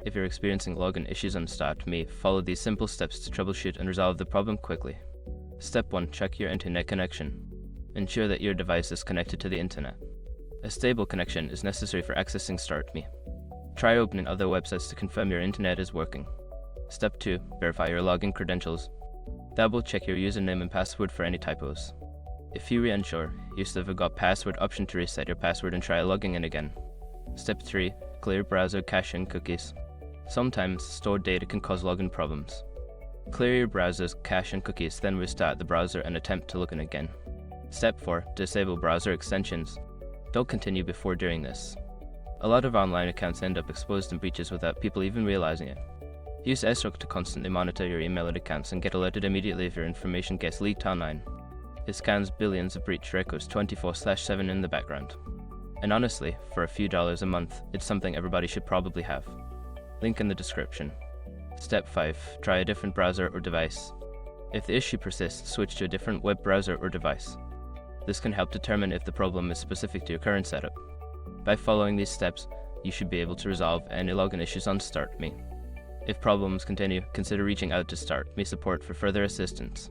If you're experiencing login issues on Start.me, follow these simple steps to troubleshoot and resolve the problem quickly. Step 1. Check your internet connection. Ensure that your device is connected to the internet. A stable connection is necessary for accessing Start.me. Try opening other websites to confirm your internet is working. Step 2. Verify your login credentials. Double check your username and password for any typos. If you re-ensure, use the Forgot Password option to reset your password and try logging in again. Step 3. Clear browser cache and cookies. Sometimes stored data can cause login problems. Clear your browser's cache and cookies, then restart the browser and attempt to log in again. Step 4. Disable browser extensions. Don't continue before doing this. A lot of online accounts end up exposed in breaches without people even realizing it. Use SROC to constantly monitor your email accounts and get alerted immediately if your information gets leaked online. It scans billions of breach records 24/7 in the background. And honestly, for a few dollars a month, it's something everybody should probably have. Link in the description. Step 5. Try a different browser or device. If the issue persists, switch to a different web browser or device. This can help determine if the problem is specific to your current setup. By following these steps, you should be able to resolve any login issues on Start.me. If problems continue, consider reaching out to Start.me support for further assistance.